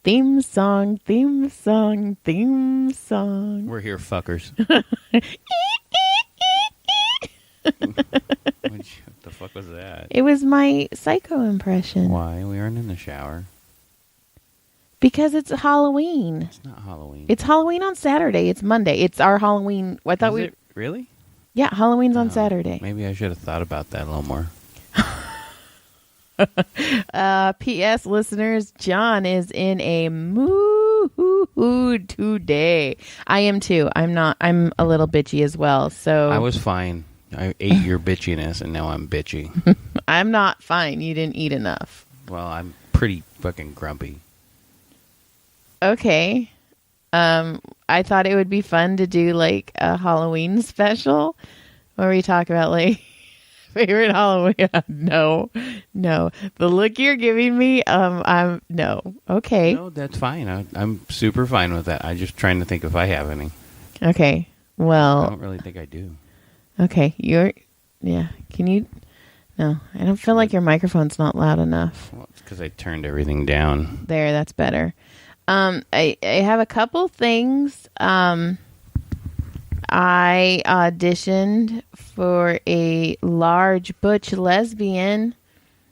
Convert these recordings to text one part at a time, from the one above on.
Theme song, theme song, theme song. We're here, fuckers. What the fuck was that? It was my Psycho impression. Why? We aren't in the shower. Because it's Halloween. It's not Halloween. It's Halloween on Saturday. It's Monday. It's our Halloween. I thought Is it really? Yeah, Halloween's on Saturday. Maybe I should have thought about that a little more. P.S. listeners, John is in a mood today. I am too. I'm a little bitchy as well. So I was fine. I ate your bitchiness, and now I'm bitchy. I'm not fine. You didn't eat enough. Well, I'm pretty fucking grumpy. Okay. I thought it would be fun to do like a Halloween special where we talk about like favorite Halloween. No. The look you're giving me, I'm no. Okay. No, that's fine. I'm super fine with that. I'm just trying to think if I have any. Okay. Well, I don't really think I do. Okay. Can you? No, I don't feel like your microphone's not loud enough. Well, it's because I turned everything down. There, that's better. I have a couple things. I auditioned for a large butch lesbian.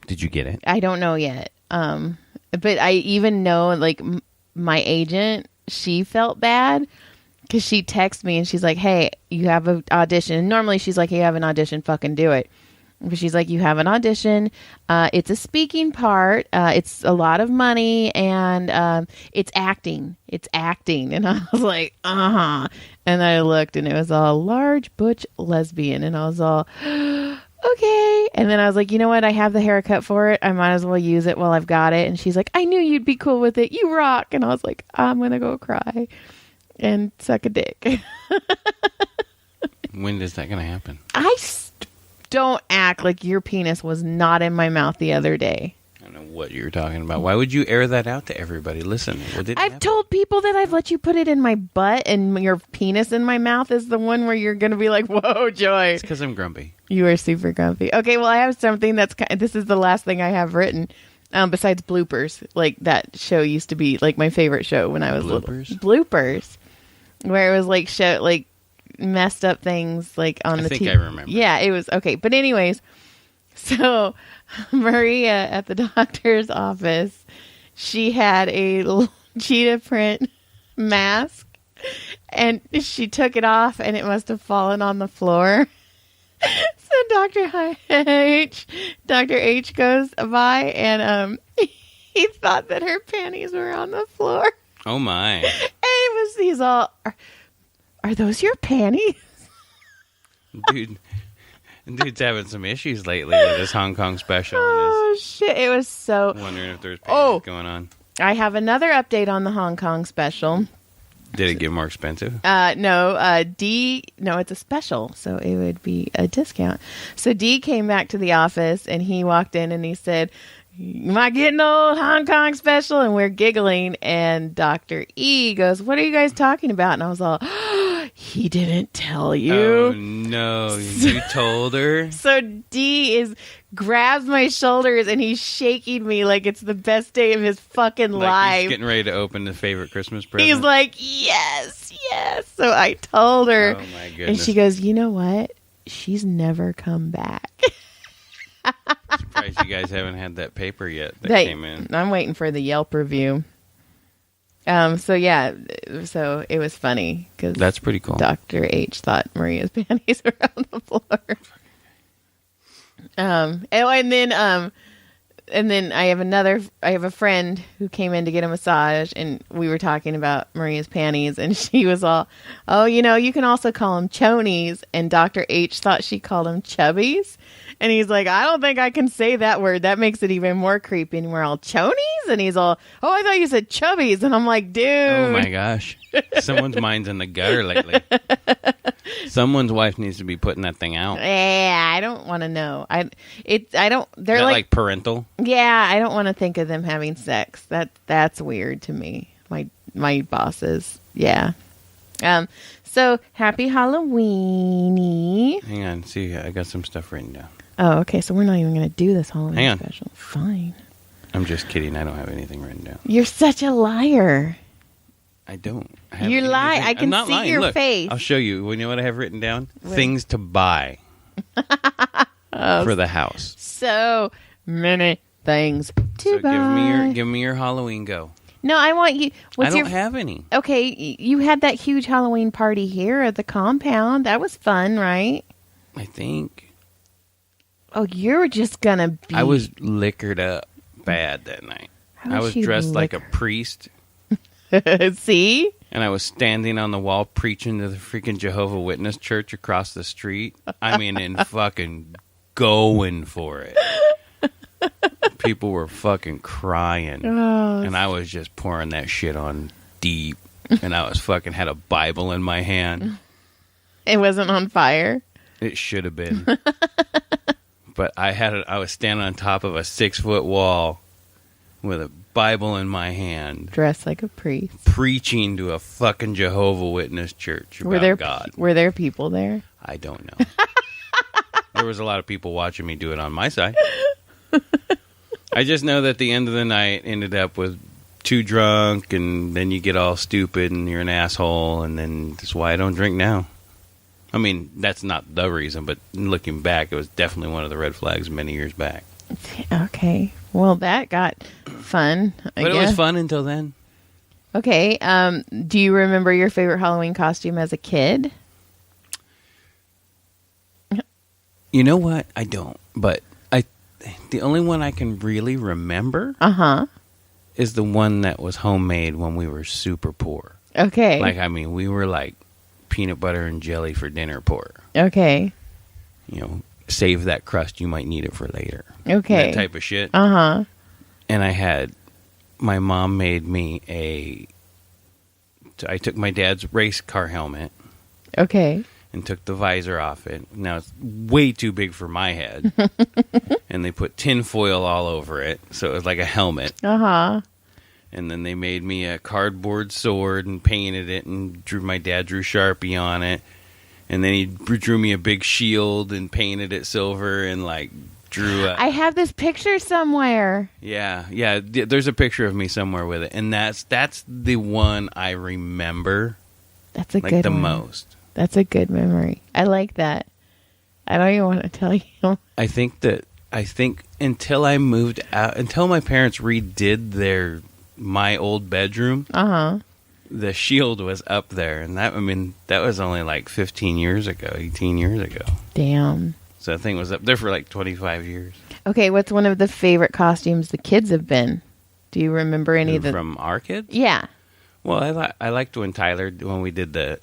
Did you get it? I don't know yet. But I even know like my agent, she felt bad because she texted me and she's like, "Hey, you have an audition." And normally she's like, "Hey, you have an audition, fucking do it." But she's like, "You have an audition. It's a speaking part. It's a lot of money, and it's acting. It's acting." And I was like, "Uh-huh." And I looked, and it was all large butch lesbian, and I was all, "Okay." And then I was like, "You know what? I have the haircut for it. I might as well use it while I've got it." And she's like, "I knew you'd be cool with it. You rock." And I was like, "I'm gonna go cry and suck a dick." When is that gonna happen? Don't act like your penis was not in my mouth the other day. I don't know what you're talking about. Why would you air that out to everybody? Listen, I've told people that I've let you put it in my butt, and your penis in my mouth is the one where you're going to be like, "Whoa, Joy." It's because I'm grumpy. You are super grumpy. Okay, well, I have something this is the last thing I have written, besides bloopers. Like, that show used to be, like, my favorite show when I was little. Bloopers? Where it was, like, messed up things like on the TV. I think I remember. Yeah, it was okay. But anyways, so Maria at the doctor's office, she had a little cheetah print mask and she took it off and it must have fallen on the floor. So Dr. H goes by and he thought that her panties were on the floor. Oh my. And he's all, "Are those your panties?" Dude's having some issues lately with his Hong Kong special. Oh, shit. It was so... Wondering if there's panties going on. I have another update on the Hong Kong special. Did it get more expensive? No, no, it's a special, so it would be a discount. So D came back to the office, and he walked in, and he said, "Am I getting old Hong Kong special?" And we're giggling, and Dr. E goes, "What are you guys talking about?" And I was all... He didn't tell you. Oh, no. You told her? So D grabs my shoulders and he's shaking me like it's the best day of his fucking life. He's getting ready to open the favorite Christmas present. He's like, yes. So I told her. Oh, my goodness. And she goes, "You know what? She's never come back." I'm surprised you guys haven't had that paper yet that came in. I'm waiting for the Yelp review. So it was funny because that's pretty cool. Dr. H thought Maria's panties were on the floor. And then I have a friend who came in to get a massage, and we were talking about Maria's panties, and she was all, "Oh, you can also call them chonies," and Dr. H thought she called them chubbies. And he's like, "I don't think I can say that word. That makes it even more creepy." And we're all, "Chonies?" And he's all, "Oh, I thought you said chubbies." And I'm like, dude. Oh, my gosh. Someone's mind's in the gutter lately. Someone's wife needs to be putting that thing out. Yeah, I don't want to know. They're like parental? Yeah, I don't want to think of them having sex. That's weird to me. My bosses. Yeah. So, happy Halloween-y. Hang on. See, I got some stuff written down. Oh, okay. So we're not even going to do this Halloween Hang on. special. Fine. I'm just kidding. I don't have anything written down. You're such a liar. I don't. You lie. I can see lying. your Look, face. I'll show you. You know what I have written down? What? Things to buy for the house. So many things to buy. Give me your Halloween go. No, I want you. I don't have any. Okay, you had that huge Halloween party here at the compound. That was fun, right? I think. Oh, you're just gonna be. I was liquored up bad that night. I was dressed like a priest. See? And I was standing on the wall preaching to the freaking Jehovah's Witness church across the street. I mean, and fucking going for it. People were fucking crying. Oh, and I was just pouring that shit on deep. And I was fucking had a Bible in my hand. It wasn't on fire? It should have been. But I was standing on top of a 6-foot wall with a Bible in my hand. Dressed like a priest. Preaching to a fucking Jehovah's Witness church about God. Were there people there? I don't know. There was a lot of people watching me do it on my side. I just know that the end of the night ended up with too drunk, and then you get all stupid and you're an asshole, and then that's why I don't drink now. I mean, that's not the reason, but looking back, it was definitely one of the red flags many years back. Okay. Well, that got fun, I guess. It was fun until then. Okay. Do you remember your favorite Halloween costume as a kid? You know what? I don't. But the only one I can really remember is the one that was homemade when we were super poor. Okay. Like, I mean, we were like peanut butter and jelly for dinner poor. Okay. You know, save that crust. You might need it for later. Okay. That type of shit. Uh-huh. And my mom made me I took my dad's race car helmet. Okay. And took the visor off it. Now it's way too big for my head. And they put tin foil all over it. So it was like a helmet. Uh-huh. And then they made me a cardboard sword and painted it, and my dad drew Sharpie on it. And then he drew me a big shield and painted it silver and like drew I have this picture somewhere. Yeah. There's a picture of me somewhere with it. And that's the one I remember. That's a like good the one. most. That's a good memory. I like that. I don't even want to tell you. I think until I moved out, until my parents redid my old bedroom, the shield was up there, and that was only like 15 years ago, 18 years ago. Damn. So that thing was up there for like 25 years. Okay, what's one of the favorite costumes the kids have been? Do you remember any of the from our kids? Yeah. Well, I liked when Tyler, when we did the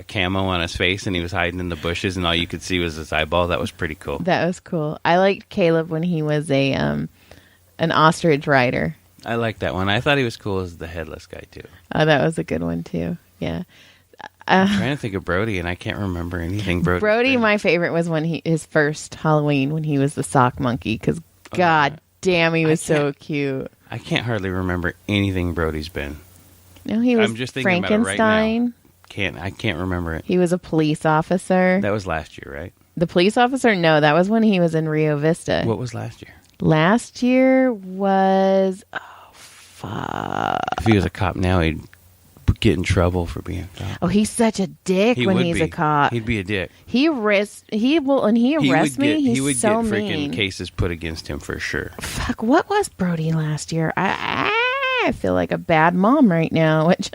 camo on his face and he was hiding in the bushes and all you could see was his eyeball. That was pretty cool. That was cool. I liked Caleb when he was an ostrich rider. I liked that one. I thought he was cool as the headless guy too. Oh, that was a good one too. Yeah. I'm trying to think of Brody and I can't remember anything Brody, my favorite was when his first Halloween when he was the sock monkey because God damn, he was so cute. I can't hardly remember anything Brody's been. No, he was I'm just thinking Frankenstein. About it right now. I can't remember it. He was a police officer. That was last year, right? The police officer? No, that was when he was in Rio Vista. What was last year? Last year was... Oh, fuck. If he was a cop now, he'd get in trouble for being a cop. Oh, he's such a dick when he's a cop. He'd be a dick. He arrests me. He's He would so get freaking mean. Cases put against him for sure. Fuck, what was Brody last year? I feel like a bad mom right now, which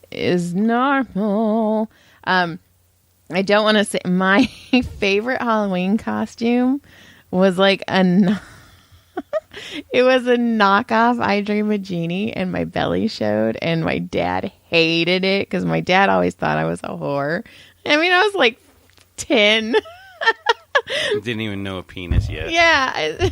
is normal. I don't want to say my favorite Halloween costume was like it was a knockoff I Dream a Genie, and my belly showed, and my dad hated it because my dad always thought I was a whore. I mean, I was like 10. Didn't even know a penis yet. Yeah,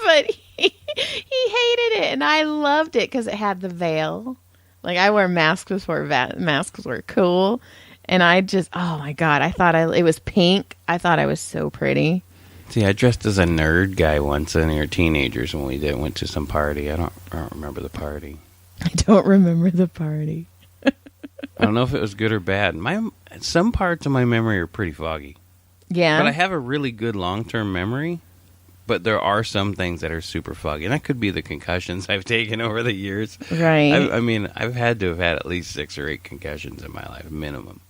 but he hated it, and I loved it because it had the veil. Like, I wore masks before masks were cool, and I just, oh my God, I thought it was pink. I thought I was so pretty. See, I dressed as a nerd guy once when we were teenagers when we went to some party. I don't remember the party. I don't remember the party. I don't know if it was good or bad. Some parts of my memory are pretty foggy. Yeah. But I have a really good long-term memory. But there are some things that are super foggy. And that could be the concussions I've taken over the years. Right. I mean, I've had to have had at least 6 or 8 concussions in my life. Minimum.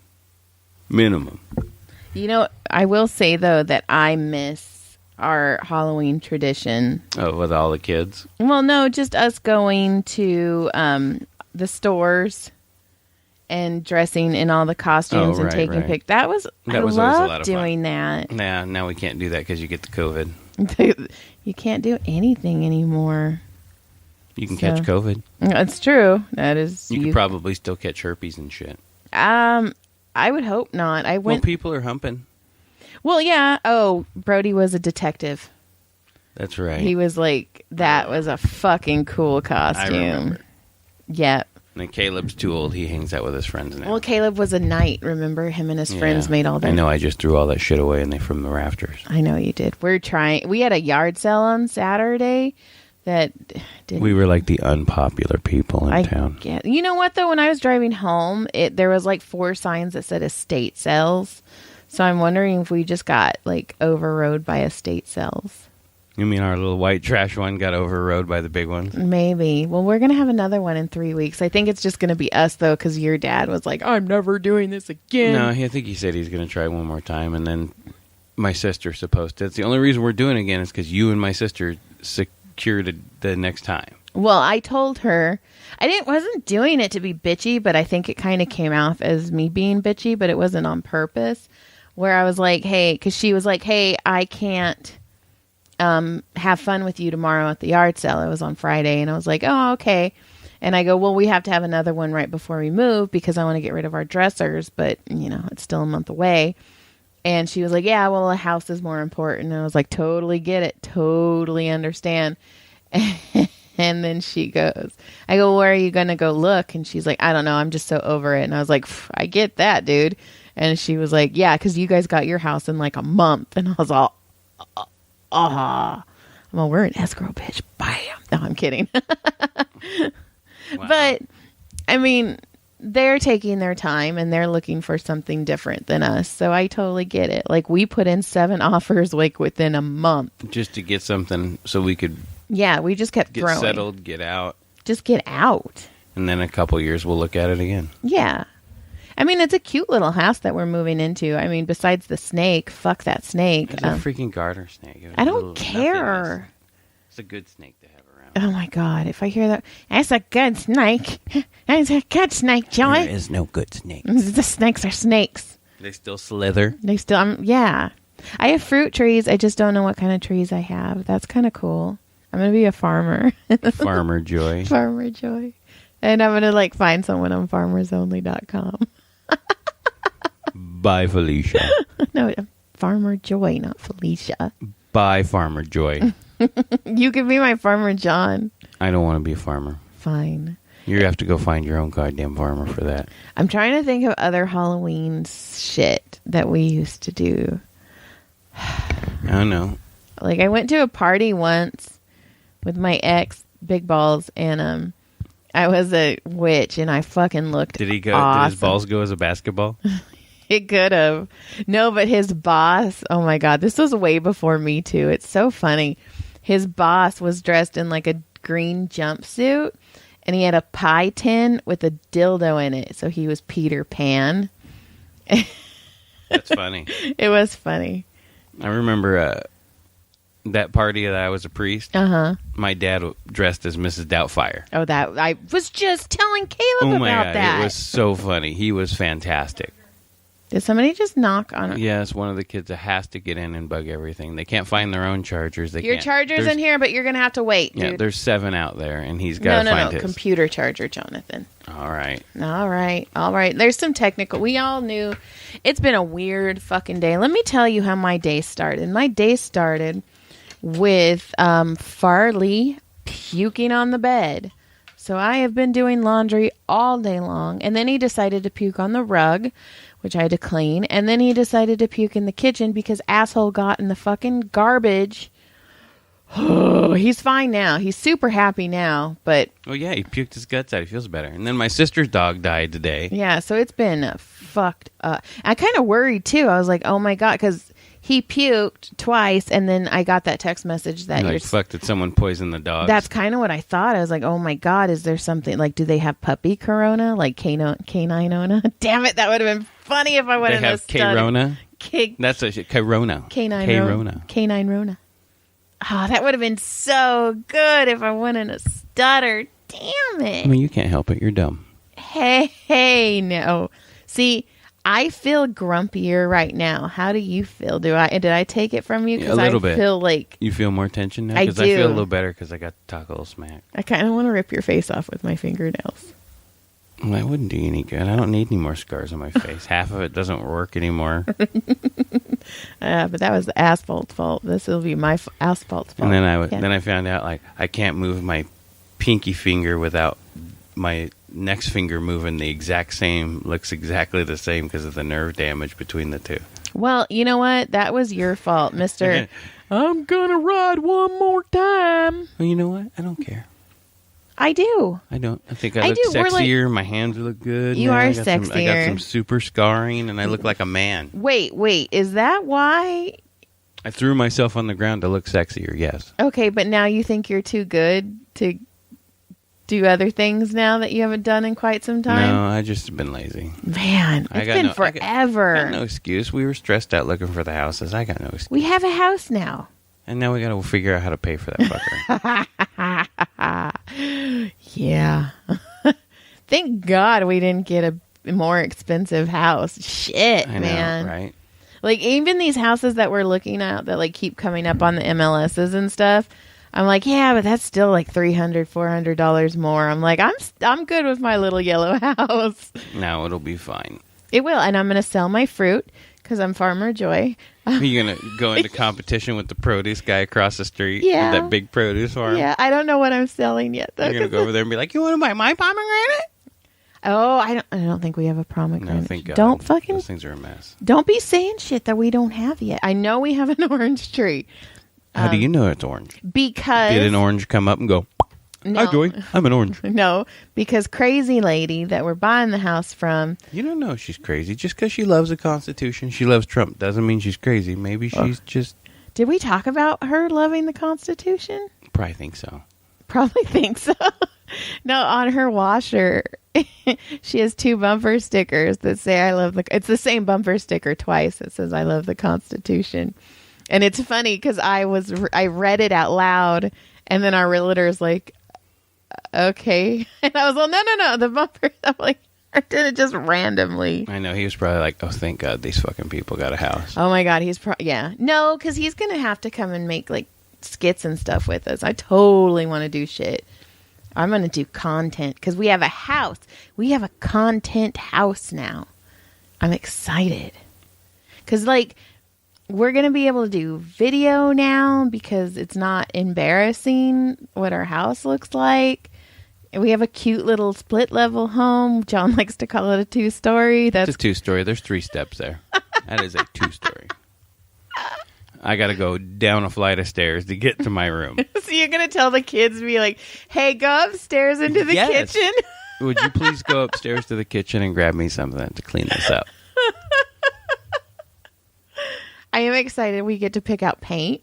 You know, I will say, though, that I miss our Halloween tradition. Oh, with all the kids? Well, no, just us going to the stores and dressing in all the costumes and taking pics. I was love always a lot of doing fun. that. Nah, now we can't do that because you get the COVID. You can't do anything anymore. You can catch COVID. That's true. That is. You could probably still catch herpes and shit. I would hope not. Well, people are humping. Well, yeah. Oh, Brody was a detective. That's right. He was like, that was a fucking cool costume. I remember. Yep. And Caleb's too old. He hangs out with his friends now. Well, Caleb was a knight. Remember, him and his friends made all that. I know. I just threw all that shit away from the rafters. I know you did. We had a yard sale on Saturday that didn't. We were like the unpopular people in town. You know what, though? When I was driving home, there was like 4 signs that said estate sales. So I'm wondering if we just got like overrode by estate sales. You mean our little white trash one got overrode by the big ones? Maybe. Well, we're going to have another one in 3 weeks. I think it's just going to be us, though, because your dad was like, I'm never doing this again. No, I think he said he's going to try one more time, and then my sister's supposed to. That's the only reason we're doing it again is because you and my sister secured it the next time. Well, I told her, wasn't doing it to be bitchy, but I think it kind of came off as me being bitchy, but it wasn't on purpose, where I was like, hey, because she was like, hey, I can't have fun with you tomorrow at the yard sale. It was on Friday, and I was like, oh, okay. And I go, well, we have to have another one right before we move because I want to get rid of our dressers, but it's still a month away. And she was like, yeah, well, a house is more important. And I was like, totally get it, totally understand. And then she goes, I go, where are you gonna go look? And she's like, I don't know, I'm just so over it. And I was like, I get that, dude. And she was like, yeah, because you guys got your house in like a month. And I was all well, we're an escrow, bitch. Bam. No, I'm kidding. Wow. But I mean, they're taking their time and they're looking for something different than us. So I totally get it. Like, we put in 7 offers like within a month just to get something so we could we just kept get throwing. Settled, get out. Just get out. And then a couple years we'll look at it again. Yeah. I mean, it's a cute little house that we're moving into. I mean, besides the snake, fuck that snake. It's a freaking garter snake. I don't care. It's a good snake to have around. Oh my God. If I hear that, that's a good snake. That's a good snake, Joey. There is no good snake. The snakes are snakes. They still slither. They still, yeah. I have fruit trees. I just don't know what kind of trees I have. That's kind of cool. I'm going to be a farmer. Farmer Joy. Farmer Joy. And I'm going to find someone on farmersonly.com. Bye, Felicia. No, Farmer Joy, not Felicia. Bye, Farmer Joy. You could be my Farmer John. I don't want to be a farmer. Fine. You have to go find your own goddamn farmer for that. I'm trying to think of other Halloween shit that we used to do. I don't know. Like, I went to a party once with my ex, Big Balls, and I was a witch, and I fucking looked Did he go? awesome. Did his balls go as a basketball? It could have. No, but his boss, oh my God, this was way before me too. It's so funny. His boss was dressed in like a green jumpsuit, and he had a pie tin with a dildo in it. So he was Peter Pan. That's funny. It was funny. I remember that party that I was a priest. Uh-huh. My dad dressed as Mrs. Doubtfire. Oh, that I was just telling Caleb about that. It was so funny. He was fantastic. Did somebody just knock on it? Yes, one of the kids has to get in and bug everything. They can't find their own chargers. Your charger's in here, but you're going to have to wait, dude. Yeah, there's 7 out there, and he's got to find his. Computer charger, Jonathan. All right. There's some technical. We all knew. It's been a weird fucking day. Let me tell you how my day started. My day started with Farley puking on the bed. So I have been doing laundry all day long, and then he decided to puke on the rug, which I had to clean, and then he decided to puke in the kitchen because asshole got in the fucking garbage. Oh, he's fine now. He's super happy now, but... Oh, yeah, he puked his guts out. He feels better. And then my sister's dog died today. Yeah, so it's been fucked up. I kind of worried, too. I was like, oh, my God, because he puked twice, and then I got that text message that like, fuck, did someone poison the dog? That's kind of what I thought. I was like, oh my God, is there something, like, do they have puppy corona? Like canine-ona? Damn it, that would have been funny if I went in a study. They have K-Rona? That's a Corona. Canine Rona. Oh, that would have been so good if I went in a stutter. Damn it. I mean, you can't help it. You're dumb. Hey, no. See, I feel grumpier right now. How do you feel? Did I take it from you? Because a little bit. Feel like you feel more tension now. I Because do. I feel a little better because I got to talk a little smack. I kind of want to rip your face off with my fingernails. Well, that wouldn't do you any good. I don't need any more scars on my face. Half of it doesn't work anymore. But that was the asphalt's fault. This will be my asphalt's fault. And then I found out, like, I can't move my pinky finger without my next finger moving the exact same, looks exactly the same because of the nerve damage between the two. Well, you know what? That was your fault, mister. I'm gonna ride one more time. Well, you know what? I don't care. I do. I don't. I think I look sexier. My hands look good. You are sexier. I got some super scarring, and I look like a man. Wait. Is that why? I threw myself on the ground to look sexier, yes. Okay, but now you think you're too good to do other things now that you haven't done in quite some time? No, I just been lazy. Man, it's been forever. I got no excuse. We were stressed out looking for the houses. I got no excuse. We have a house now. And now we got to figure out how to pay for that fucker. Yeah. Thank God we didn't get a more expensive house. Shit, man. Right? Like, even these houses that we're looking at that, like, keep coming up on the MLSs and stuff, I'm like, yeah, but that's still like $300, $400 more. I'm like, I'm good with my little yellow house. No, it'll be fine. It will, and I'm going to sell my fruit because I'm Farmer Joy. Are you going to go into competition with the produce guy across the street? Yeah. With that big produce farm? Yeah, I don't know what I'm selling yet, though. You're going to go over there and be like, you want to buy my pomegranate? Oh, I don't think we have a pomegranate. No, thank God. Don't fucking... Those things are a mess. Don't be saying shit that we don't have yet. I know we have an orange tree. How do you know it's orange? Because... Did an orange come up and go, hi, Joy, I'm an orange. No, because crazy lady that we're buying the house from... You don't know she's crazy. Just because she loves the Constitution, she loves Trump, doesn't mean she's crazy. Maybe she's just... Did we talk about her loving the Constitution? Probably think so. Probably think so. No, on her washer, she has 2 bumper stickers that say I love the... It's the same bumper sticker twice that says I love the Constitution. And it's funny because I read it out loud, and then our realtor's like, okay. And I was like, no, the bumper. I'm like, I did it just randomly. I know. He was probably like, oh, thank God these fucking people got a house. Oh, my God. Yeah. No, because he's going to have to come and make, like, skits and stuff with us. I totally want to do shit. I'm going to do content because we have a house. We have a content house now. I'm excited. Because, like... We're going to be able to do video now because it's not embarrassing what our house looks like. And we have a cute little split level home. John likes to call it a 2-story. It's a 2-story. There's 3 steps there. That is a 2-story. I got to go down a flight of stairs to get to my room. So you're going to tell the kids, be like, hey, go upstairs into the kitchen. Would you please go upstairs to the kitchen and grab me something to clean this up? I am excited we get to pick out paint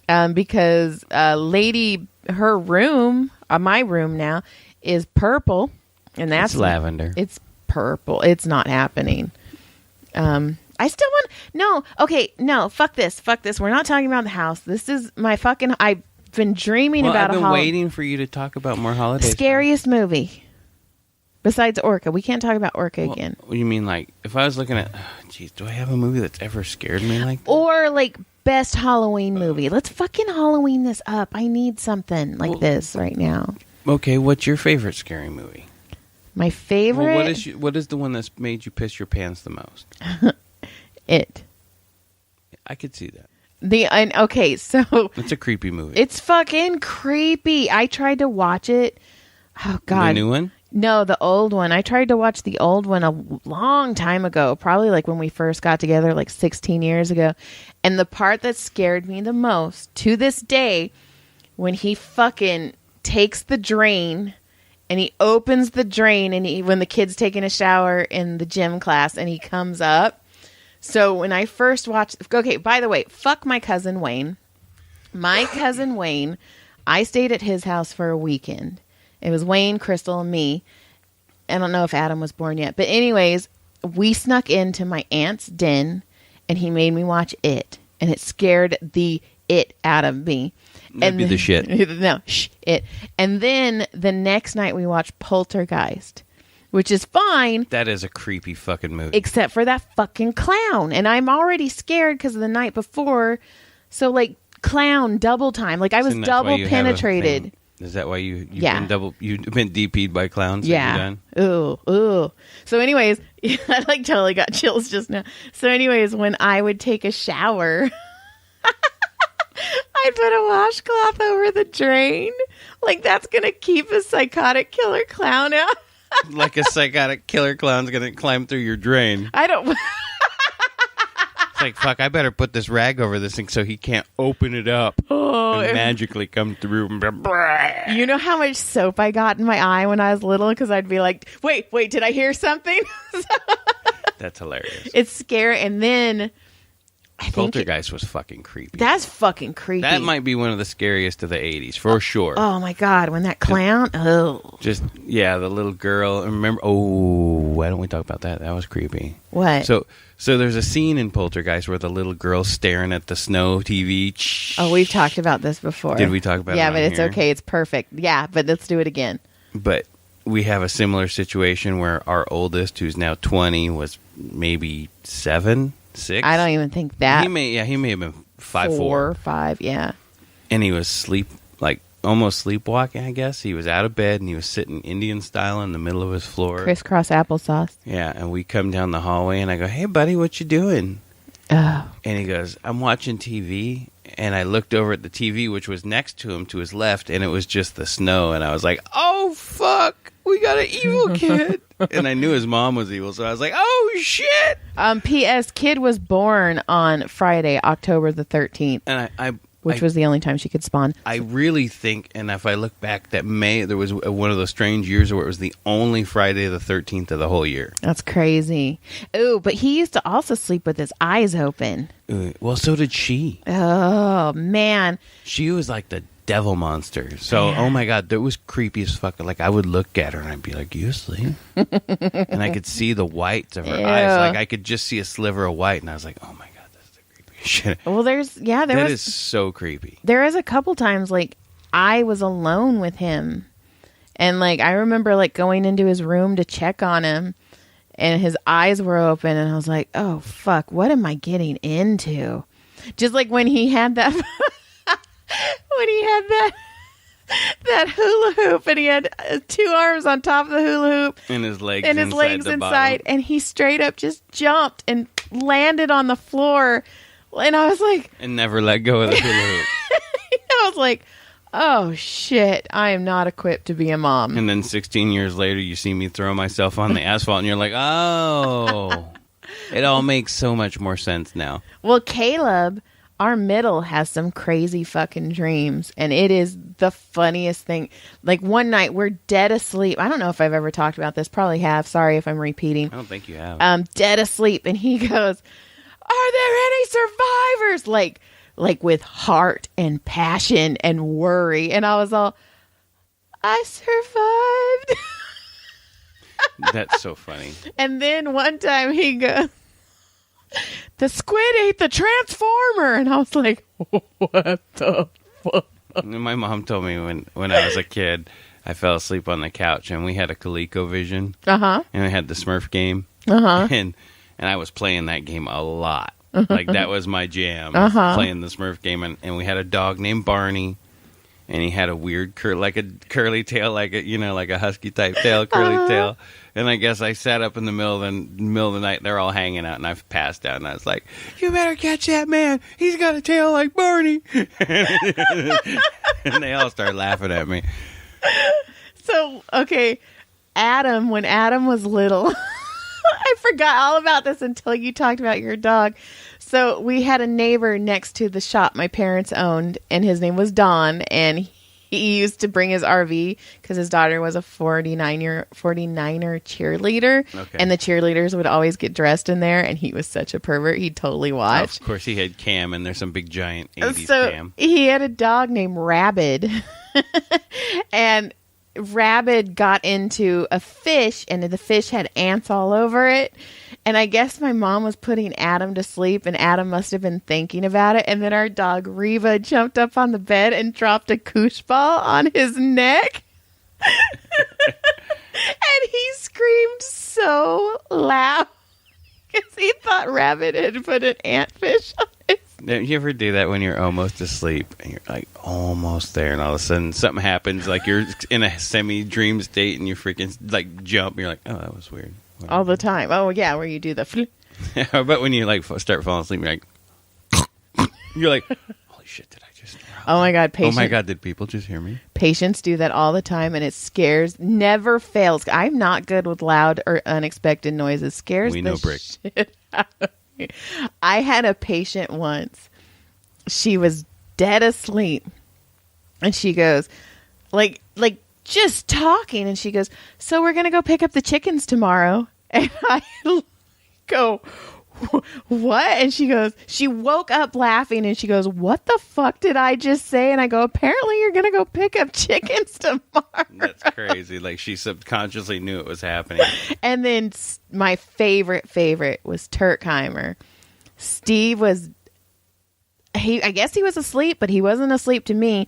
because lady, her room, my room now, is purple. And that's it's lavender. It's purple. It's not happening. I still want... No. Okay. No. Fuck this. We're not talking about the house. This is my fucking... I've been dreaming about I've been waiting for you to talk about more holidays. Scariest movie. Besides Orca. We can't talk about Orca again. You mean like... If I was looking at... Jeez, do I have a movie that's ever scared me like that? Or like best Halloween movie. Let's fucking Halloween this up. I need something like this right now. Okay. What's your favorite scary movie? My favorite... Well, what is the one that's made you piss your pants the most? It. I could see that. Okay, so... It's a creepy movie. It's fucking creepy. I tried to watch it. Oh, God. The new one? No, the old one. I tried to watch the old one a long time ago. Probably like when we first got together, like 16 years ago. And the part that scared me the most, to this day, when he fucking takes the drain... And he opens the drain, and when the kid's taking a shower in the gym class, and he comes up. So when I first watched, okay, by the way, fuck my cousin Wayne. My cousin Wayne, I stayed at his house for a weekend. It was Wayne, Crystal, and me. I don't know if Adam was born yet. But anyways, we snuck into my aunt's den, and he made me watch it. And it scared the it out of me. That'd be the shit. No, it. And then the next night we watched Poltergeist, which is fine. That is a creepy fucking movie. Except for that fucking clown. And I'm already scared because of the night before. So, like, clown double time. Like, I was double penetrated. Is that why you've been DP'd by clowns? Yeah. Ooh. So anyways, I like totally got chills just now. So anyways, when I would take a shower, I'd put a washcloth over the drain. Like, that's going to keep a psychotic killer clown out. Like a psychotic killer clown's going to climb through your drain. I don't... It's like, fuck, I better put this rag over this thing so he can't open it up and magically come through. You know how much soap I got in my eye when I was little? Because I'd be like, wait, did I hear something? That's hilarious. It's scary. And then... Poltergeist was fucking creepy. That's fucking creepy. That might be one of the scariest of the 80s, for sure. Oh, my God. When that clown... the little girl. Remember... Oh, why don't we talk about that? That was creepy. What? So there's a scene in Poltergeist where the little girl's staring at the snow TV. Oh, we've talked about this before. Did we talk about it? Yeah, but it's here? okay. It's perfect. Yeah, but let's do it again. But we have a similar situation where our oldest, who's now 20, was maybe 7, 6. I don't even think that. He may have been 5, 4 or 5, yeah. And he was almost sleepwalking, I guess. He was out of bed and he was sitting Indian style in the middle of his floor. Crisscross applesauce. Yeah, and we come down the hallway and I go, "Hey, buddy, what you doing?" Oh. And he goes, "I'm watching TV." And I looked over at the TV, which was next to him, to his left, and it was just the snow. And I was like, "Oh, fuck, we got an evil kid." And I knew his mom was evil, so I was like, "Oh, shit." P.S. Kid was born on Friday, October the 13th. And which was the only time she could spawn. I really think, and if I look back, that there was one of those strange years where it was the only Friday the 13th of the whole year. That's crazy. Ooh, but he used to also sleep with his eyes open. Well, so did she. Oh, man. She was like the devil monster. So, oh my God, that was creepy as fuck. Like, I would look at her and I'd be like, "You asleep?" And I could see the whites of her eyes. Like, I could just see a sliver of white, and I was like, "Oh my God." Shit. Well, that is so creepy. There is a couple times, like, I was alone with him, and, like, I remember, like, going into his room to check on him, and his eyes were open, and I was like, "Oh, fuck, what am I getting into?" Just like when he had that, that hula hoop, and he had 2 arms on top of the hula hoop, and his legs inside, and he straight up just jumped and landed on the floor. And I was like... And never let go of the hula hoop. I was like, oh, shit. I am not equipped to be a mom. And then 16 years later, you see me throw myself on the asphalt, and you're like, oh. It all makes so much more sense now. Well, Caleb, our middle, has some crazy fucking dreams. And it is the funniest thing. Like, one night, we're dead asleep. I don't know if I've ever talked about this. Probably have. Sorry if I'm repeating. I don't think you have. Dead asleep. And he goes... "Are there any survivors?" Like with heart and passion and worry. And I was all, "I survived." That's so funny. And then one time he goes, "The squid ate the transformer." And I was like, what the fuck? My mom told me when I was a kid, I fell asleep on the couch and we had a ColecoVision. Uh-huh. And we had the Smurf game. Uh-huh. And I was playing that game a lot. Like, that was my jam, playing the Smurf game. And we had a dog named Barney. And he had a weird, like a curly tail, like a husky type tail, curly tail. And I guess I sat up in the middle of the night. They're all hanging out, and I've passed out. And I was like, "You better catch that man. He's got a tail like Barney." And they all started laughing at me. So, okay, when Adam was little... I forgot all about this until you talked about your dog. So we had a neighbor next to the shop my parents owned, and his name was Don, and he used to bring his RV because his daughter was a 49er cheerleader. Okay. And the cheerleaders would always get dressed in there. And he was such a pervert. He'd totally watch. Of course, he had Cam, and there's some big giant 80s So Cam. he had a dog named Rabid. And Rabid got into a fish, and the fish had ants all over it. And I guess my mom was putting Adam to sleep, and Adam must have been thinking about it. And then our dog Reva jumped up on the bed and dropped a koosh ball on his neck. And he screamed so loud because he thought Rabbit had put an antfish on his. Don't you ever do that when you're almost asleep and you're like almost there, and all of a sudden something happens, like you're in a semi-dream state and you freaking like jump and you're like, oh, that was weird. Whatever. All the time. Oh, yeah, where you do the... How about when you like start falling asleep, you're like, holy shit, did I just... Oh, my God. Oh, my God, did people just hear me? Patients do that all the time, and it scares, never fails. I'm not good with loud or unexpected noises. Scares we the know Brick. Shit out of me. I had a patient once. She was dead asleep, and she goes, like just talking, and she goes, so we're going to go pick up the chickens tomorrow. And I go, what? And she goes, she woke up laughing, and she goes, what the fuck did I just say? And I go, apparently you're going to go pick up chickens tomorrow. That's crazy. Like she subconsciously knew it was happening. And then my favorite was Turkheimer. Steve was, I guess he was asleep, but he wasn't asleep to me.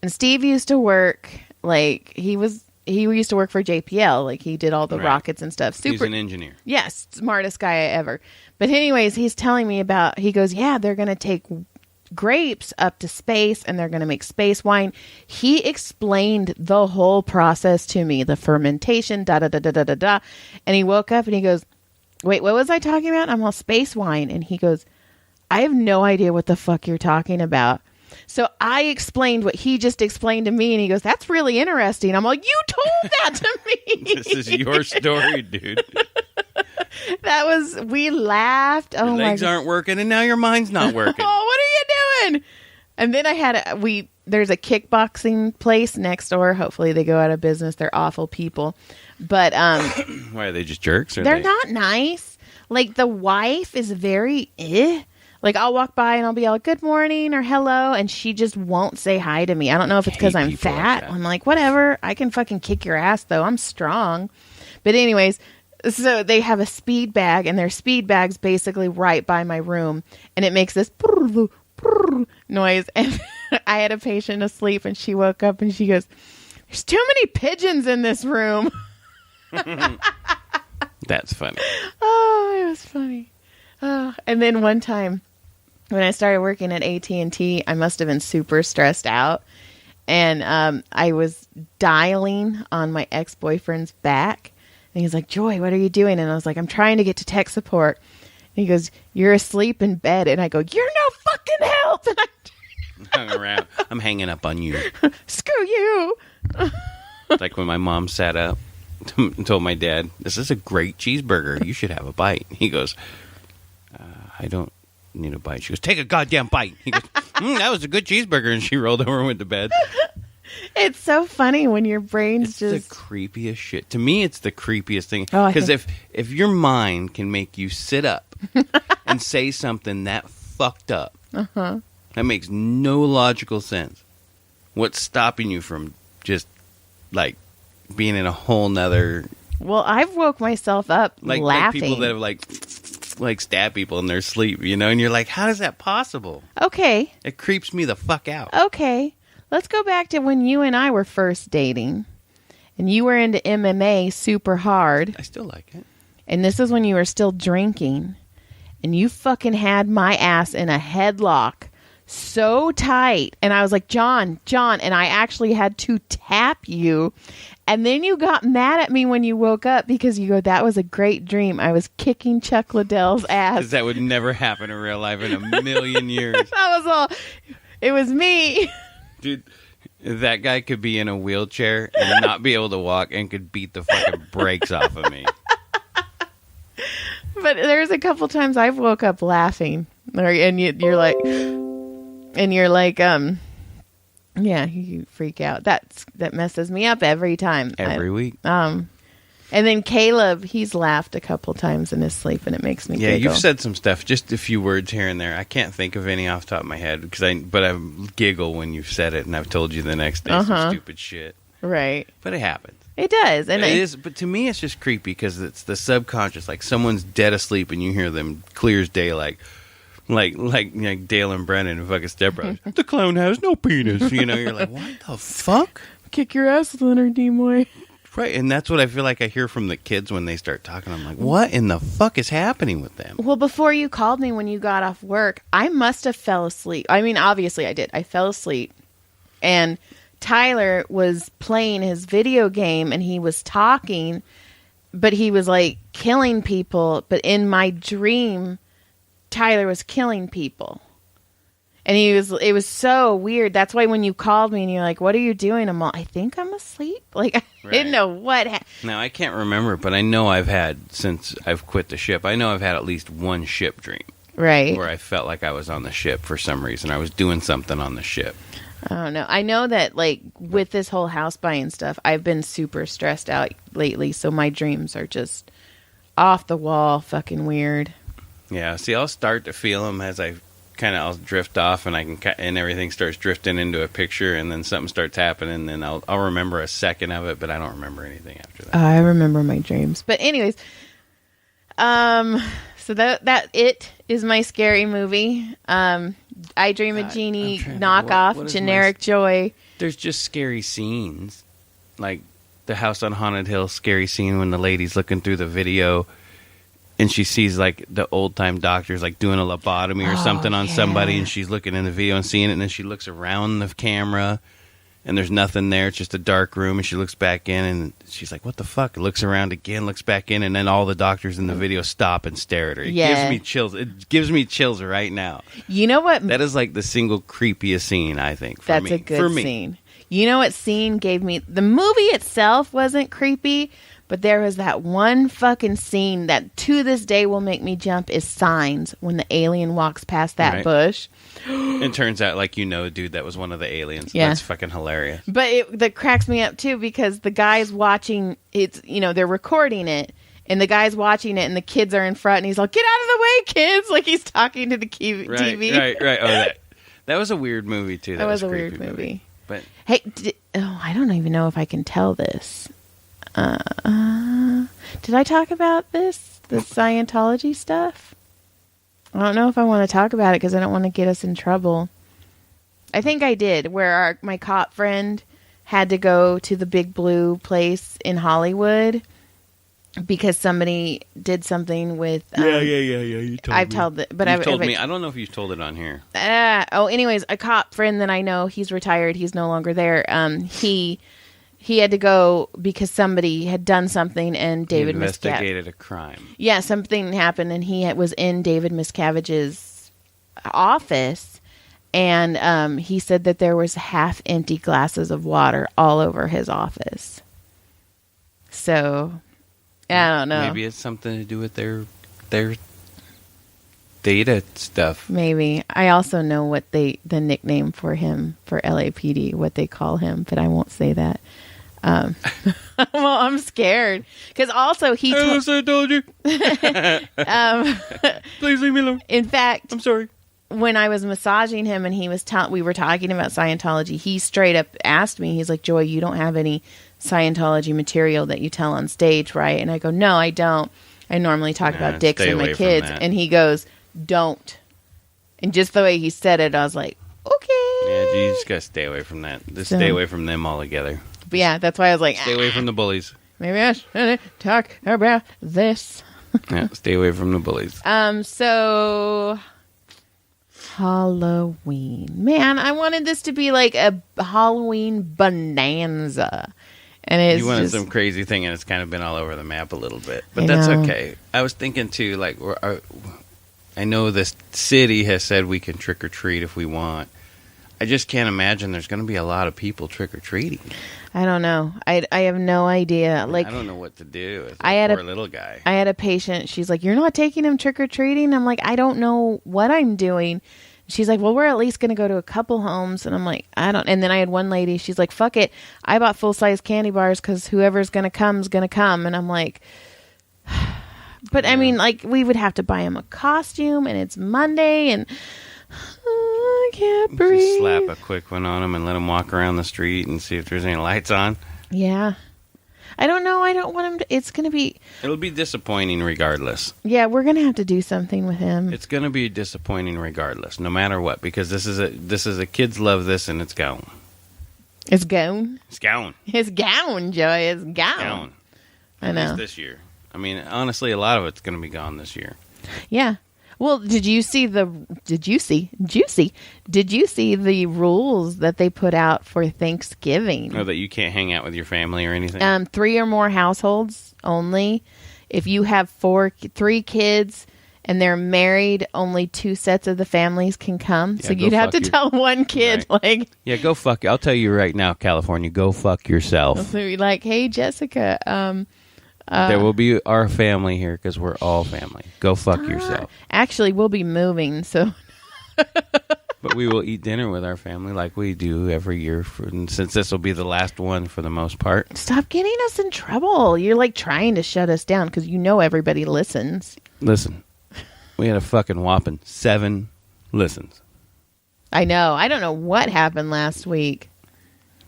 And Steve used to work, like he used to work for JPL. Like he did all the rockets and stuff. He's an engineer. Yes. Smartest guy ever. But anyways, he's telling me about, he goes, yeah, they're going to take grapes up to space and they're going to make space wine. He explained the whole process to me, the fermentation, da-da-da-da-da-da. And he woke up and he goes, wait, what was I talking about? I'm all space wine. And he goes, I have no idea what the fuck you're talking about. So I explained what he just explained to me, and he goes, that's really interesting. I'm like, you told that to me. This is your story, dude. We laughed. Oh, your legs aren't working, and now your mind's not working. Oh, what are you doing? And then I had there's a kickboxing place next door. Hopefully they go out of business. They're awful people. But why are they just jerks? Or they're not nice. Like the wife is very Like I'll walk by and I'll be all good morning or hello, and she just won't say hi to me. I don't know if it's because I'm fat. Like I'm like, whatever. I can fucking kick your ass though. I'm strong. But anyways, so they have a speed bag, and their speed bag's basically right by my room, and it makes this noise. And I had a patient asleep, and she woke up and she goes, "There's too many pigeons in this room." That's funny. Oh, it was funny. Oh, and then one time when I started working at AT&T, I must have been super stressed out. And I was dialing on my ex-boyfriend's back. And he's like, Joy, what are you doing? And I was like, I'm trying to get to tech support. And he goes, you're asleep in bed. And I go, you're no fucking help. And Hung around. I'm hanging up on you. Screw you. Like when my mom sat up and told my dad, this is a great cheeseburger. You should have a bite. He goes, I don't need a bite. She goes, take a goddamn bite. He goes, that was a good cheeseburger. And she rolled over and went to bed. It's so funny when your brain's it's the creepiest shit. To me, it's the creepiest thing. Oh, because if your mind can make you sit up and say something that fucked up, that makes no logical sense. What's stopping you from just, like, being in a whole nother... Well, I've woke myself up laughing. Like people that have, like stab people in their sleep, you know? And you're like, how is that possible? Okay. It creeps me the fuck out. Okay. Let's go back to when you and I were first dating. And you were into MMA super hard. I still like it. And this is when you were still drinking. And you fucking had my ass in a headlock so tight. And I was like, John. And I actually had to tap you. And then you got mad at me when you woke up because you go, that was a great dream. I was kicking Chuck Liddell's ass. Because that would never happen in real life in a million years. That was all. It was me. Dude, that guy could be in a wheelchair and not be able to walk and could beat the fucking brakes off of me. But there's a couple times I've woke up laughing. And you're like, Yeah, you freak out. That messes me up every time. Every week. And then Caleb, he's laughed a couple times in his sleep, and it makes me giggle. You've said some stuff, just a few words here and there. I can't think of any off the top of my head, but I giggle when you've said it, and I've told you the next day some stupid shit. Right. But it happens. It does. And it is, but to me, it's just creepy because it's the subconscious. Like someone's dead asleep, and you hear them clear as day, like Dale and Brennan and fucking Step Brothers. The clown has no penis. You know, you're like, what the fuck? Kick your ass, Leonard Nimoy. Right, and that's what I feel like I hear from the kids when they start talking. I'm like, what in the fuck is happening with them? Well, before you called me when you got off work, I must have fell asleep. I mean, obviously I did. I fell asleep. And Tyler was playing his video game and he was talking, but he was like killing people. But in my dream, Tyler was killing people. And it was so weird. That's why when you called me and you're like, what are you doing? I'm all, I think I'm asleep. Like, I didn't know what happened. Now, I can't remember, but I know I've had, since I've quit the ship, I know I've had at least one ship dream. Right. Where I felt like I was on the ship for some reason. I was doing something on the ship. I don't know. I know that, like, with this whole house buying stuff, I've been super stressed out lately. So my dreams are just off the wall, fucking weird. Yeah. See, I'll start to feel them as I'll drift off, and everything starts drifting into a picture, and then something starts happening, and then I'll remember a second of it, but I don't remember anything after that. I remember my dreams, but anyways, so that it is my scary movie. I Dream a Genie knockoff, what generic joy. There's just scary scenes, like the House on Haunted Hill scary scene when the lady's looking through the video. And she sees, like, the old-time doctors, like, doing a lobotomy or something on somebody, and she's looking in the video and seeing it, and then she looks around the camera, and there's nothing there. It's just a dark room, and she looks back in, and she's like, what the fuck? Looks around again, looks back in, and then all the doctors in the video stop and stare at her. It gives me chills. It gives me chills right now. You know what? That is, like, the single creepiest scene, I think, for me. That's a good scene. You know what scene gave me... The movie itself wasn't creepy, but there was that one fucking scene that to this day will make me jump is Signs, when the alien walks past that bush. It turns out, like, dude, that was one of the aliens. Yeah. That's fucking hilarious. But that cracks me up, too, because the guy's watching, they're recording it, and the guy's watching it, and the kids are in front, and he's like, get out of the way, kids! Like, he's talking to the TV. Right. Oh, that was a weird movie, too. That was a weird movie. But hey, I don't even know if I can tell this. Did I talk about this? The Scientology stuff? I don't know if I want to talk about it because I don't want to get us in trouble. I think I did, where my cop friend had to go to the Big Blue place in Hollywood because somebody did something with... You told me. I've told it, but I've told me. I don't know if you've told it on here. Anyways, a cop friend that I know, he's retired. He's no longer there. He had to go because somebody had done something, and David investigated a crime. Yeah, something happened, and he was in David Miscavige's office, and he said that there was half-empty glasses of water all over his office. So, I don't know. Maybe it's something to do with their data stuff. Maybe. I also know what the nickname for him, for LAPD, what they call him, but I won't say that. Well, I'm scared because also he I told you. Please leave me alone. In fact, I'm sorry. When I was massaging him and we were talking about Scientology, he straight up asked me, he's like, Joy, you don't have any Scientology material that you tell on stage, right? And I go, no, I don't. I normally talk about dicks and my kids. And he goes, don't. And just the way he said it, I was like, okay. Yeah, you just gotta stay away from that. Just stay away from them altogether. But yeah, that's why I was like, stay away from the bullies. Maybe I should talk about this. Yeah, stay away from the bullies. So Halloween. Man, I wanted this to be like a Halloween bonanza. And it's you wanted some crazy thing, and it's kind of been all over the map a little bit. But that's okay. I was thinking, too, like, I know this city has said we can trick-or-treat if we want. I just can't imagine there's going to be a lot of people trick-or-treating. I don't know. I have no idea. Like, I don't know what to do with a poor little guy. I had a patient. She's like, you're not taking him trick-or-treating? I'm like, I don't know what I'm doing. She's like, well, we're at least going to go to a couple homes. And I'm like, I don't. And then I had one lady, she's like, fuck it. I bought full-size candy bars because whoever's going to come is going to come. And I'm like, but I mean, like, we would have to buy him a costume, and it's Monday, and I can't breathe. Just slap a quick one on him and let him walk around the street and see if there's any lights on. Yeah. I don't know. I don't want him to. It's going to be. It'll be disappointing regardless. Yeah, we're going to have to do something with him. It's going to be disappointing regardless, no matter what, because this is a kids love this, and it's gone. It's gone. It's gone. It's gone, Joey. It's gone. Gone. I know. At least this year. I mean, honestly, a lot of it's going to be gone this year. Yeah. Well, did you see the rules that they put out for Thanksgiving? Oh, that you can't hang out with your family or anything? 3 or more households only. If you have 3 kids and they're married, only 2 sets of the families can come. Yeah, so you'd have to tell one kid, right. like... Yeah, go fuck... I'll tell you right now, California, go fuck yourself. So you're like, hey, Jessica... there will be our family here because we're all family. Go fuck yourself. Actually, we'll be moving, so... But we will eat dinner with our family like we do every year, since this will be the last one for the most part. Stop getting us in trouble. You're like trying to shut us down because you know everybody listens. Listen, we had a fucking whopping 7 listens. I know. I don't know what happened last week.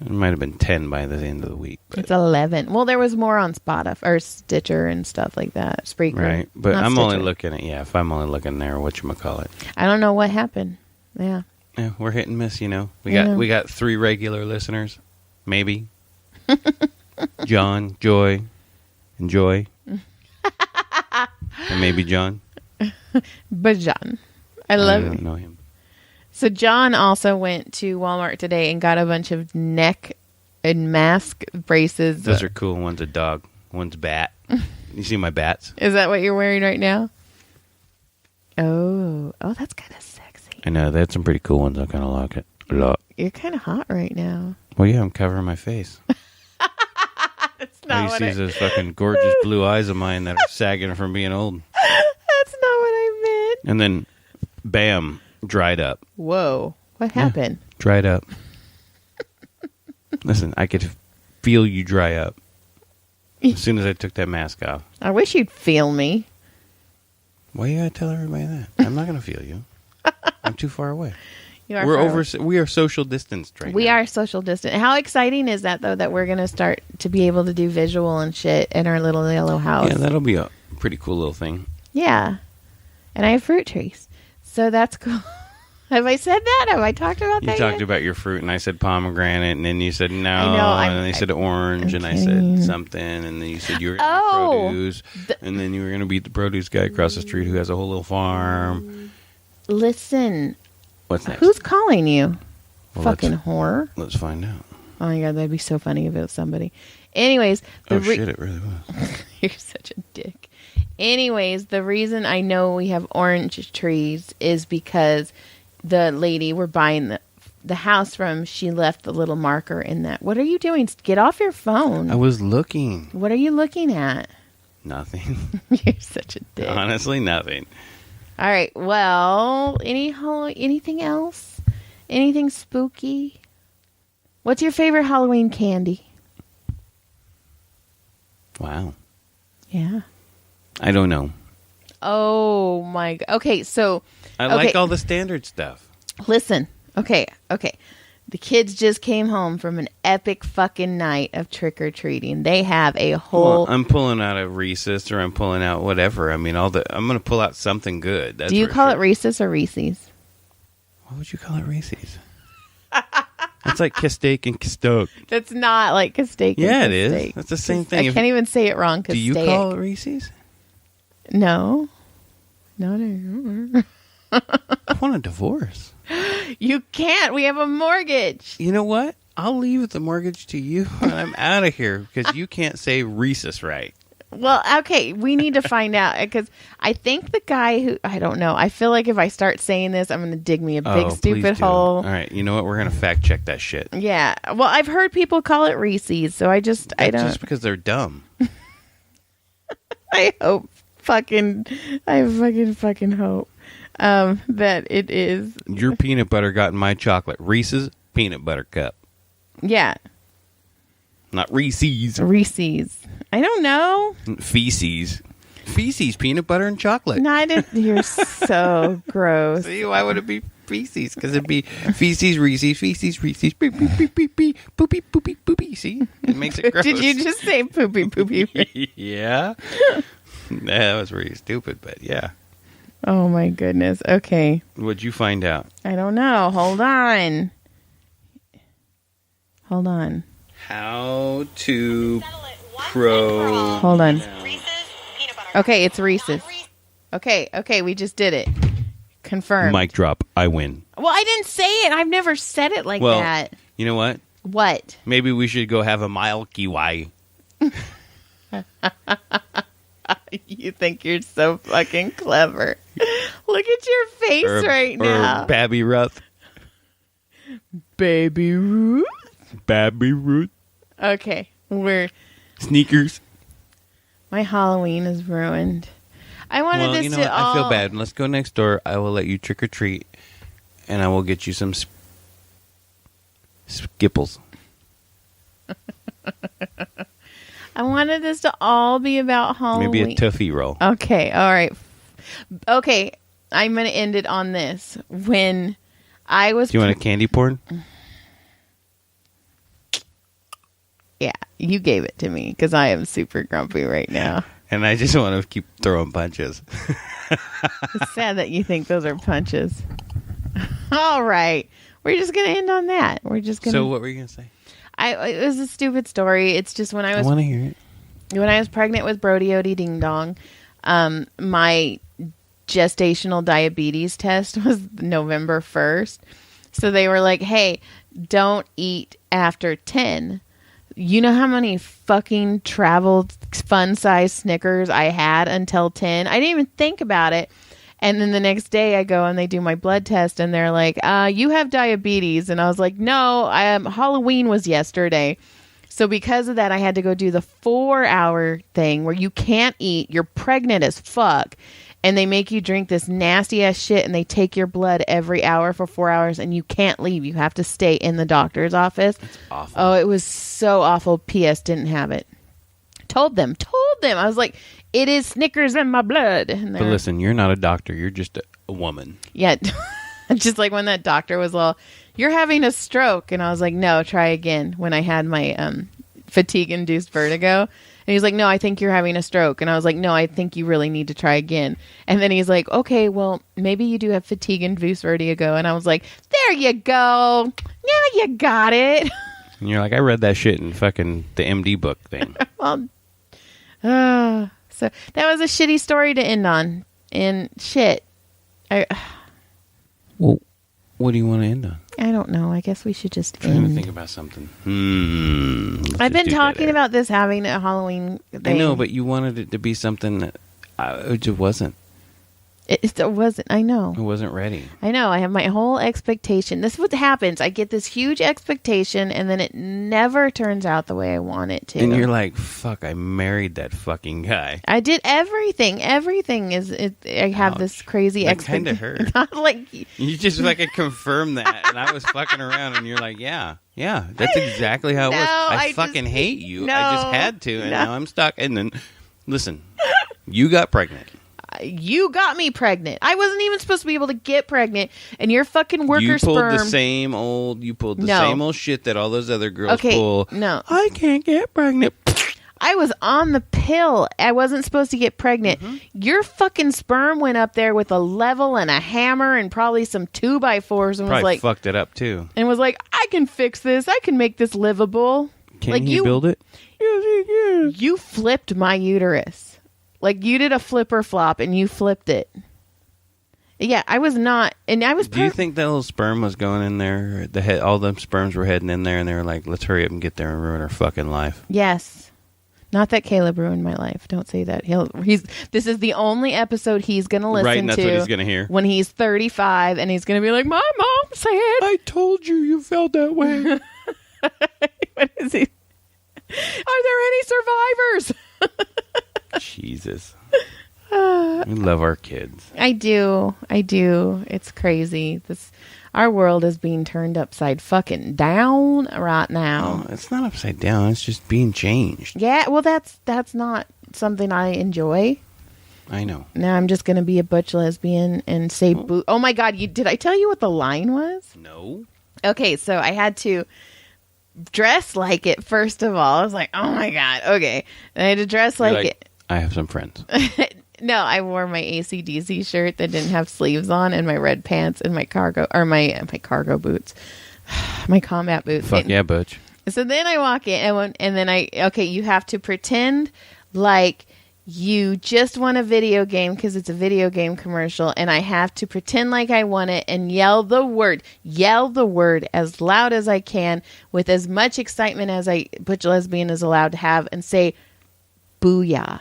It might have been 10 by the end of the week. But. It's 11. Well, there was more on Spotify or Stitcher and stuff like that. Spreaker. Right. But Not I'm Stitcher. only looking at, if I'm only looking there, whatchamacallit. I don't know what happened. Yeah. Yeah, we're hit and miss, you know. We Yeah. got 3 regular listeners. Maybe. John, Joy, and Joy. And maybe John. But John. I I love don't it. know him. So John also went to Walmart today and got a bunch of neck and mask braces. Those are cool. One's a dog. One's bat. You see my bats? Is that what you're wearing right now? Oh, that's kind of sexy. I know. They had some pretty cool ones. I kind of like it a lot. You're kind of hot right now. Well, yeah, I'm covering my face. That's All not you what see is those fucking gorgeous blue eyes of mine that are sagging from being old. That's not what I meant. And then, bam, dried up. Whoa. What happened? Dried up. Listen, I could feel you dry up as soon as I took that mask off. I wish you'd feel me. Why you gotta tell everybody that? I'm not gonna feel you. I'm too far away. You are We're far over. away. We are social distanced right We now. are social distant. How exciting is that, though, that we're going to start to be able to do visual and shit in our little yellow house? Yeah, that'll be a pretty cool little thing. Yeah. And I have fruit trees. So that's cool. Have I said that? Have I talked about You that talked yet? about your fruit, and I said pomegranate, and then you said no, I know, and then you said orange, and I said something, and then you said you were going to produce, and then you were going to beat the produce guy across the street who has a whole little farm. Listen. What's next? Who's calling you? Well, Fucking whore. Let's find out. Oh, my God. That'd be so funny if it was somebody. Anyways. Shit, it really was. You're such a dick. Anyways, the reason I know we have orange trees is because the lady we're buying the house from, she left the little marker in that. What are you doing? Get off your phone. I was looking. What are you looking at? Nothing. You're such a dick. Honestly, nothing. All right. Well, anything else? Anything spooky? What's your favorite Halloween candy? Wow. Yeah. I don't know. Oh my God. Okay, so I like all the standard stuff. listen. Okay. The kids just came home from an epic fucking night of trick-or-treating. They have a whole... Well, I'm pulling out a Reese's, or I'm pulling out whatever. I mean, I'm going to pull out something good. That's Do you for call sure. it Reese's or Reese's? What would you call it, Reese's? That's like Kistake and Kistoke. That's not like Castaic. Yeah, it is. That's the same thing. I can't even say it wrong. Do you call it Reese's? No. I want a divorce. You can't. We have a mortgage. You know what? I'll leave the mortgage to you, and I'm out of here because you can't say Reese's right. Well, okay, we need to find out because I think the guy who, I don't know. I feel like if I start saying this, I'm going to dig me a big Please stupid do. hole. All right, you know what? We're going to fact check that shit. Yeah. Well, I've heard people call it Reese's, so I don't. Just because they're dumb. I hope fucking hope. that it is. Your peanut butter got in my chocolate. Reese's peanut butter cup. Yeah. Not Reese's. Reese's. I don't know. Feces. Feces, peanut butter, and chocolate. No, I didn't. You're so gross. See, why would it be feces? Because it'd be feces, Reese's, feces, Reese's, poopy, poopy, poopy, poopy, poopy, poopy. See? It makes it gross. Did you just say poopy, poopy? Yeah. That was really stupid, but yeah. Oh, my goodness. Okay. What'd you find out? I don't know. Hold on. Hold on. How to pro... Hold on. Okay, it's Reese's. Okay, we just did it. Confirmed. Mic drop. I win. Well, I didn't say it. I've never said it like that. You know what? What? Maybe we should go have a Milky Way. You think you're so fucking clever. Look at your face right now. Or Babby Ruth. Baby Ruth? Babby Ruth. Okay, we're... Sneakers. My Halloween is ruined. I wanted this to all... I feel bad. Let's go next door. I will let you trick or treat, and I will get you some Skipples. I wanted this to all be about Halloween. Maybe a Tootsie Roll. Okay, all right. Okay, I'm going to end it on this. When I was... Do you want a candy porn? Yeah, you gave it to me because I am super grumpy right now. And I just want to keep throwing punches. It's sad that you think those are punches. All right. We're just going to end on that. We're just going to... So what were you going to say? It was a stupid story. It's just when I want to hear it. When I was pregnant with Brody Odie Ding Dong, my gestational diabetes test was November 1st. So they were like, hey, don't eat after 10. You know how many fucking traveled fun-sized Snickers I had until 10? I didn't even think about it. And then the next day I go and they do my blood test and they're like, you have diabetes. And I was like, no, Halloween was yesterday. So because of that, I had to go do the 4-hour thing where you can't eat. You're pregnant as fuck. And they make you drink this nasty ass shit and they take your blood every hour for 4 hours and you can't leave. You have to stay in the doctor's office. That's awful. Oh, it was so awful. P.S. didn't have it. Told them. I was like, it is Snickers in my blood. But listen, you're not a doctor. You're just a woman. Yeah. Just like when that doctor was all, you're having a stroke. And I was like, no, try again. When I had my fatigue-induced vertigo. And he's like, no, I think you're having a stroke. And I was like, no, I think you really need to try again. And then he's like, okay, well, maybe you do have fatigue-induced vertigo. And I was like, there you go. Yeah, you got it. And you're like, I read that shit in fucking the MD book thing. Well, so that was a shitty story to end on. And shit. Well, what do you want to end on? I don't know. I guess we should just I'm trying end. to think about something. I've been talking about this having a Halloween thing. I know, but you wanted it to be something that it just wasn't. It wasn't. I know. It wasn't ready. I know. I have my whole expectation. This is what happens. I get this huge expectation, and then it never turns out the way I want it to. And you're like, fuck, I married that fucking guy. I did everything. Everything is... I have this crazy expectation. That kind of hurt. Not like... You just fucking confirmed that, and I was fucking around, and you're like, yeah, that's exactly how it was. I fucking hate you. No, I just had to, and now I'm stuck. And then, listen, you got pregnant. You got me pregnant. I wasn't even supposed to be able to get pregnant, and your fucking worker sperm... You pulled the same old shit that all those other girls pull. No. I can't get pregnant. I was on the pill. I wasn't supposed to get pregnant. Mm-hmm. Your fucking sperm went up there with a level and a hammer and probably some 2x4s and was like... fucked it up, too. And was like, I can fix this. I can make this livable. Can you build it? Yes. You flipped my uterus. Like, you did a flipper flop, and you flipped it. Yeah, I was not, and I was... Do you think that little sperm was going in there? All the sperms were heading in there, and they were like, let's hurry up and get there and ruin our fucking life. Yes. Not that Caleb ruined my life. Don't say that. This is the only episode he's going to listen to. Right, and that's what he's going to hear. When he's 35, and he's going to be like, my mom said... I told you felt that way. What is he? Are there any survivors? Jesus. We love our kids. I do. It's crazy. Our world is being turned upside fucking down right now. Oh, it's not upside down. It's just being changed. Yeah, well, that's not something I enjoy. I know. Now I'm just going to be a butch lesbian and say boo. Oh my God. Did I tell you what the line was? No. Okay. So I had to dress like it. First of all, I was like, oh my God. Okay. And I had to dress like it. I have some friends. No, I wore my AC/DC shirt that didn't have sleeves on and my red pants and my cargo boots, my combat boots. Fuck yeah, butch. So then I walk in and then you have to pretend like you just won a video game because it's a video game commercial, and I have to pretend like I won it and yell the word as loud as I can with as much excitement as a butch lesbian is allowed to have and say, booyah.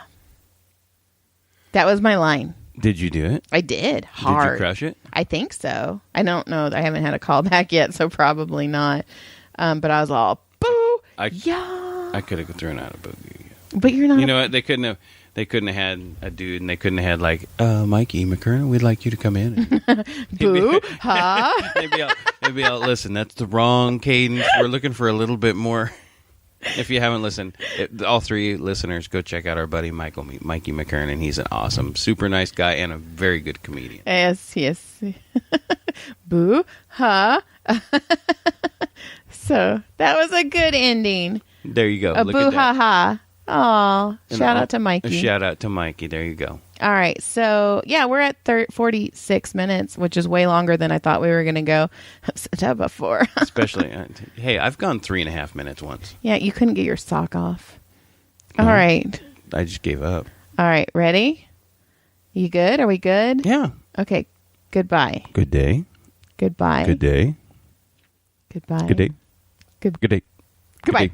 That was my line. Did you do it? I did. Hard. Did you crush it? I think so. I don't know. I haven't had a call back yet, so probably not. But I was all, boo, yeah. I could have thrown out a boogie. But you're not. You know what? They couldn't have had a dude, and they couldn't have had like, Mikey McKernan, we'd like you to come in. Boo, huh? Maybe I'll listen. That's the wrong cadence. We're looking for a little bit more. If you haven't listened, all three listeners, go check out our buddy Mikey McKernan. He's an awesome, super nice guy and a very good comedian. Yes. Boo, huh? So that was a good ending. There you go. A Look boo, at that. ha, ha. Aw, shout out to Mikey. Shout out to Mikey. There you go. All right. So, yeah, we're at 46 minutes, which is way longer than I thought we were going to go. I've said that before. Especially, hey, I've gone 3.5 minutes once. Yeah, you couldn't get your sock off. All right. I just gave up. All right. Ready? You good? Are we good? Yeah. Okay. Goodbye. Good day. Goodbye. Good day. Goodbye. Good day. Good day. Goodbye. Good day.